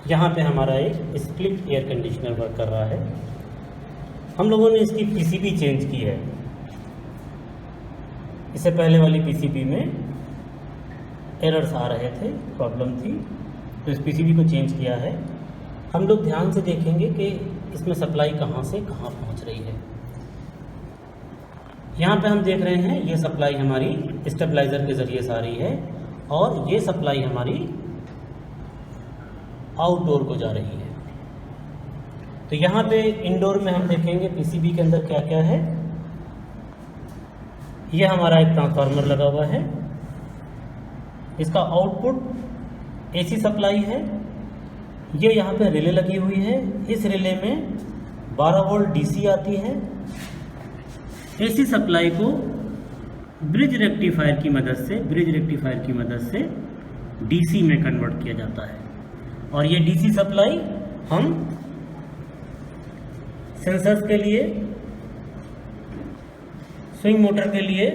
यहाँ पे हमारा एक स्प्लिट एयर कंडीशनर वर्क कर रहा है। हम लोगों ने इसकी पीसीबी चेंज की है। इससे पहले वाली पीसीबी में एरर्स आ रहे थे, प्रॉब्लम थी, तो इस पीसीबी को चेंज किया है। हम लोग ध्यान से देखेंगे कि इसमें सप्लाई कहाँ से कहाँ पहुँच रही है। यहाँ पे हम देख रहे हैं ये सप्लाई हमारी स्टेबलाइज़र के ज़रिए से आ रही है और ये सप्लाई हमारी आउटडोर को जा रही है। तो यहाँ पे इंडोर में हम देखेंगे पीसीबी के अंदर क्या क्या है। ये हमारा एक ट्रांसफार्मर लगा हुआ है, इसका आउटपुट एसी सप्लाई है। ये यहाँ पे रिले लगी हुई है, इस रिले में 12 वोल्ट डीसी आती है। एसी सप्लाई को ब्रिज रेक्टिफायर की मदद से डीसी में कन्वर्ट किया जाता है और ये डीसी सप्लाई हम सेंसर्स के लिए, स्विंग मोटर के लिए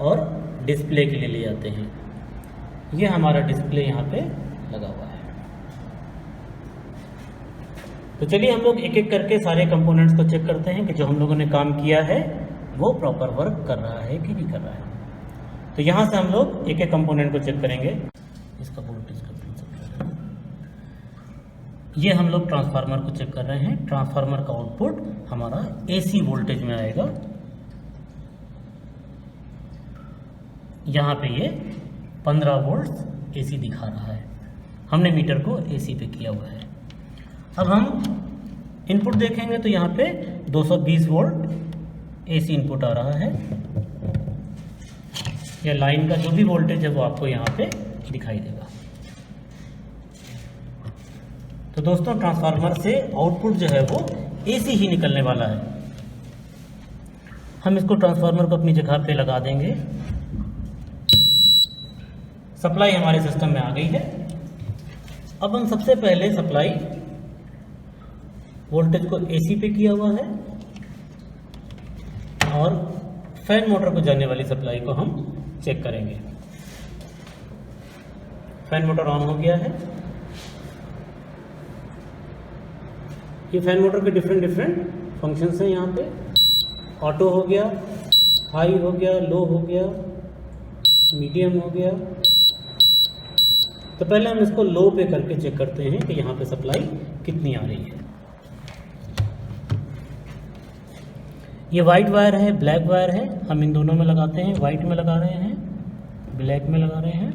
और डिस्प्ले के लिए ले जाते हैं। ये हमारा डिस्प्ले यहाँ पे लगा हुआ है। तो चलिए हम लोग एक एक करके सारे कंपोनेंट्स को चेक करते हैं कि जो हम लोगों ने काम किया है वो प्रॉपर वर्क कर रहा है कि नहीं कर रहा है। तो यहाँ से हम लोग एक एक कंपोनेंट को चेक करेंगे। इसका वोल्टेज का प्रिंसिपल, ये हम लोग ट्रांसफार्मर को चेक कर रहे हैं। ट्रांसफार्मर का आउटपुट हमारा एसी वोल्टेज में आएगा। यहाँ पे ये 15 वोल्ट एसी दिखा रहा है। हमने मीटर को एसी पे किया हुआ है। अब हम इनपुट देखेंगे तो यहाँ पे 220 वोल्ट एसी इनपुट आ रहा है। या लाइन का जो भी वोल्टेज है वो आपको यहाँ पे दिखाई देगा। तो दोस्तों ट्रांसफार्मर से आउटपुट जो है वो एसी ही निकलने वाला है। हम इसको ट्रांसफार्मर को अपनी जगह पे लगा देंगे। सप्लाई हमारे सिस्टम में आ गई है। अब हम सबसे पहले सप्लाई वोल्टेज को एसी पे किया हुआ है और फैन मोटर को जाने वाली सप्लाई को हम चेक करेंगे। फैन मोटर ऑन हो गया है। ये फैन मोटर के डिफरेंट फंक्शंस हैं। यहाँ पे ऑटो हो गया, हाई हो गया, लो हो गया, मीडियम हो गया। तो पहले हम इसको लो पे करके चेक करते हैं कि यहाँ पे सप्लाई कितनी आ रही है। ये वाइट वायर है, ब्लैक वायर है, हम इन दोनों में लगाते हैं। वाइट में लगा रहे हैं, ब्लैक में लगा रहे हैं।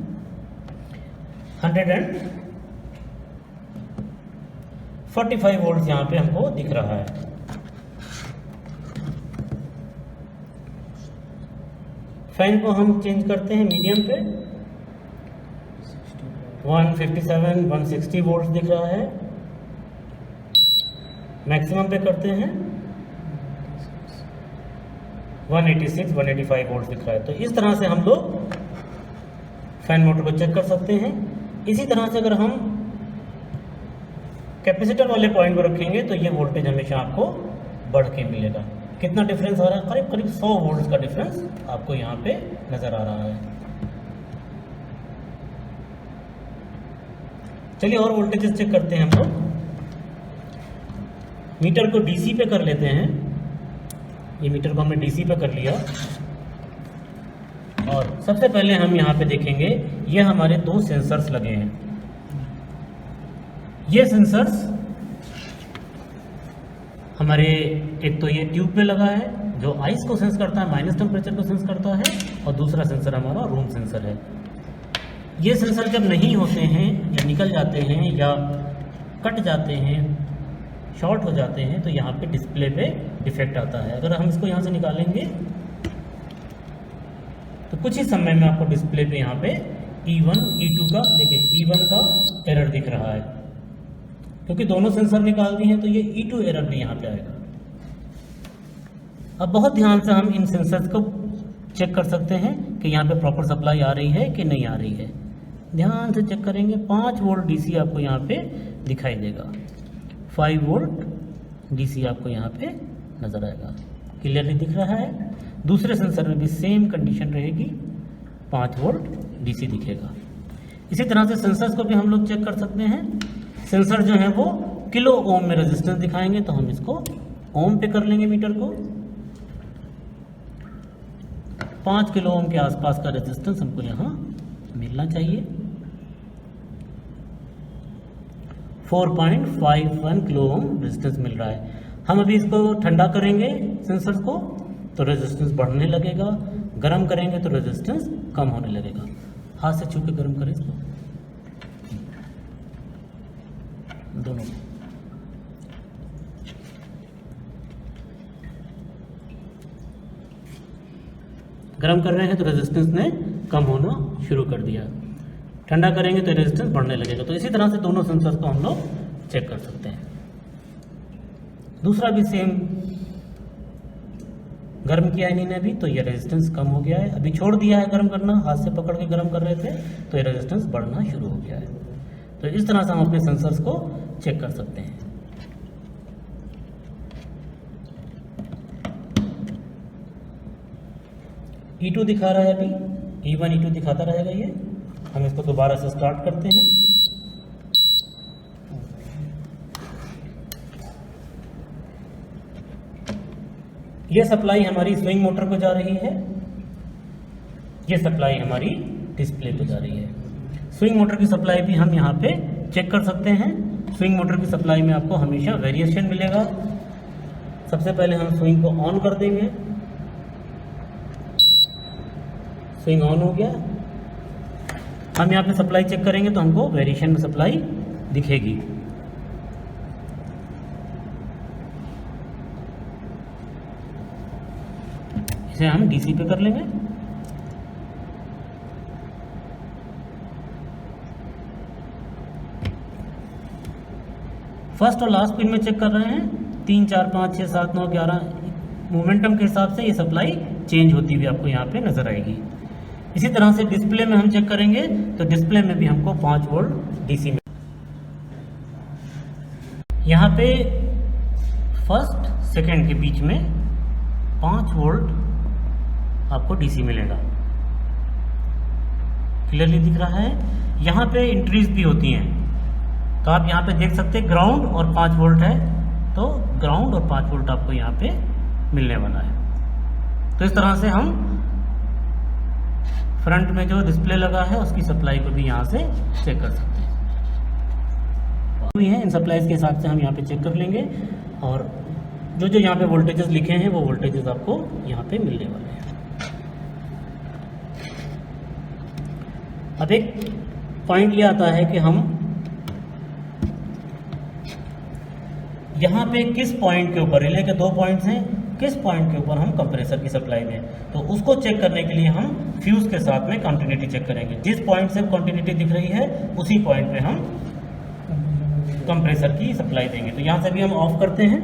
145 वोल्ट यहाँ पे हमको दिख रहा है। फैन को हम चेंज करते हैं मीडियम पे। 157, 160 वोल्ट दिख रहा है। मैक्सिमम पे करते हैं 186, 185 वोल्ट दिख रहा है। तो इस तरह से हम लोग फैन मोटर को चेक कर सकते हैं। इसी तरह से अगर हम कैपेसिटर वाले पॉइंट को रखेंगे तो ये वोल्टेज हमेशा आपको बढ़ के मिलेगा। कितना डिफरेंस आ रहा है? करीब करीब 100 वोल्ट का डिफरेंस आपको यहाँ पे नज़र आ रहा है। चलिए और वोल्टेजेस चेक करते हैं हम लोग। मीटर को डीसी पे कर लेते हैं। ये मीटर को हमने डीसी पे कर लिया और सबसे पहले हम यहाँ पे देखेंगे ये हमारे 2 सेंसर्स लगे हैं। ये सेंसर्स हमारे, एक तो ये ट्यूब पे लगा है जो आइस को सेंस करता है, माइनस टेम्परेचर को सेंस करता है, और दूसरा सेंसर हमारा रूम सेंसर है। ये सेंसर जब नहीं होते हैं या निकल जाते हैं या कट जाते हैं, शॉर्ट हो जाते हैं, तो यहाँ पे डिस्प्ले पे डिफेक्ट आता है। अगर हम इसको यहाँ से निकालेंगे तो कुछ ही समय में आपको डिस्प्ले पे यहाँ पे E1, E2 का, देखिए E1 का एरर दिख रहा है क्योंकि दोनों सेंसर निकाल दिए हैं, तो ये E2 एरर भी यहाँ पे आएगा। अब बहुत ध्यान से हम इन सेंसर्स को चेक कर सकते हैं कि यहाँ पे प्रॉपर सप्लाई आ रही है कि नहीं आ रही है। ध्यान से चेक करेंगे, 5 वोल्ट डीसी आपको यहाँ पे दिखाई देगा। 5 वोल्ट डीसी आपको यहाँ पे नज़र आएगा, क्लियरली दिख रहा है। दूसरे सेंसर में भी सेम कंडीशन रहेगी, 5 वोल्ट डीसी दिखेगा। इसी तरह से सेंसर्स को भी हम लोग चेक कर सकते हैं। सेंसर जो है वो किलो ओम में रेजिस्टेंस दिखाएंगे, तो हम इसको ओम पे कर लेंगे मीटर को। 5 किलो ओम के आसपास का रेजिस्टेंस हमको यहाँ मिलना चाहिए। 4.51 किलो ओम रेजिस्टेंस मिल रहा है। हम अभी इसको ठंडा करेंगे सेंसर को तो रेजिस्टेंस बढ़ने लगेगा, गर्म करेंगे तो रेजिस्टेंस कम होने लगेगा। हाथ से छू के गर्म करें इसको, दोनों। गर्म कर रहे हैं तो रेजिस्टेंस ने कम होना शुरू कर दिया, ठंडा करेंगे तो रेजिस्टेंस बढ़ने लगेगा। तो इसी तरह से दोनों सेंसर्स को हम लोग चेक कर सकते हैं। दूसरा भी सेम, गर्म किया इन्हीं ने भी, तो ये रेजिस्टेंस कम हो गया है। अभी छोड़ दिया है गर्म करना, हाथ से पकड़ के गर्म कर रहे थे तो ये रेजिस्टेंस बढ़ना शुरू हो गया है। तो इस तरह से हम अपने सेंसर्स को चेक कर सकते हैं। E2 दिखा रहा है अभी, E1 E2 दिखाता रहेगा ये। हम इसको दोबारा से स्टार्ट करते हैं। ये सप्लाई हमारी स्विंग मोटर को जा रही है, ये सप्लाई हमारी डिस्प्ले को जा रही है। स्विंग मोटर की सप्लाई भी हम यहाँ पे चेक कर सकते हैं। स्विंग मोटर की सप्लाई में आपको हमेशा वेरिएशन मिलेगा। सबसे पहले हम स्विंग को ऑन कर देंगे, स्विंग ऑन हो गया। हम यहाँ पे सप्लाई चेक करेंगे तो हमको वेरिएशन में सप्लाई दिखेगी। इसे हम डीसी पे कर लेंगे। फर्स्ट और लास्ट पिन में चेक कर रहे हैं, 3 4 5 6 7 9 11 मोमेंटम के हिसाब से ये सप्लाई चेंज होती हुई आपको यहाँ पे नजर आएगी। इसी तरह से डिस्प्ले में हम चेक करेंगे तो डिस्प्ले में भी हमको 5 वोल्ट डीसी में, यहाँ पे फर्स्ट सेकंड के बीच में 5 वोल्ट आपको डीसी मिलेगा। क्लियरली दिख रहा है। यहाँ पे इंट्रीज भी होती हैं, तो आप यहाँ पे देख सकते हैं ग्राउंड और 5 वोल्ट है, तो ग्राउंड और 5 वोल्ट आपको यहाँ पे मिलने वाला है। तो इस तरह से हम फ्रंट में जो डिस्प्ले लगा है उसकी सप्लाई को भी यहाँ से चेक कर सकते हैं। इन सप्लाईज के हिसाब से हम यहाँ पे चेक कर लेंगे और जो जो यहाँ पे वोल्टेजेस लिखे हैं वो वोल्टेजेस आपको यहाँ पे मिलने वाले हैं। अब एक पॉइंट ये आता है कि हम यहाँ पे किस पॉइंट के ऊपर, रिले के 2 पॉइंट्स हैं, किस पॉइंट के ऊपर हम कंप्रेसर की सप्लाई दें, तो उसको चेक करने के लिए हम फ्यूज के साथ में कंटिन्यूटी चेक करेंगे। जिस पॉइंट से कंटिन्यूटी दिख रही है उसी पॉइंट पे हम कंप्रेसर की सप्लाई देंगे। तो यहाँ से भी हम ऑफ करते हैं।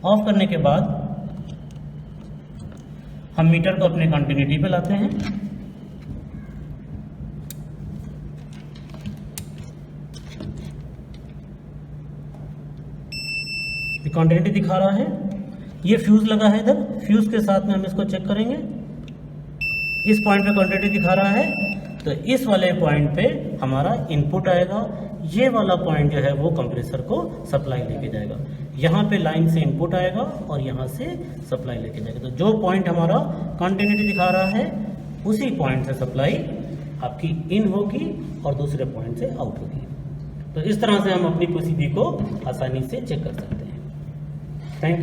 ऑफ करने के बाद हम मीटर को अपने कंटिन्यूटी पे लाते हैं। कंटिन्यूटी दिखा रहा है, ये फ्यूज लगा है इधर, फ्यूज के साथ में हम इसको चेक करेंगे। इस पॉइंट पे क्वांटिटी दिखा रहा है, तो इस वाले पॉइंट पे हमारा इनपुट आएगा। ये वाला पॉइंट जो है वो कंप्रेसर को सप्लाई लेके जाएगा। यहाँ पे लाइन से इनपुट आएगा और यहाँ से सप्लाई लेके जाएगा। तो जो पॉइंट हमारा कंटिन्यूटी दिखा रहा है उसी पॉइंट से सप्लाई आपकी इन होगी और दूसरे पॉइंट से आउट होगी। तो इस तरह से हम अपनी पीसीबी को आसानी से चेक कर सकते हैं। Thank you.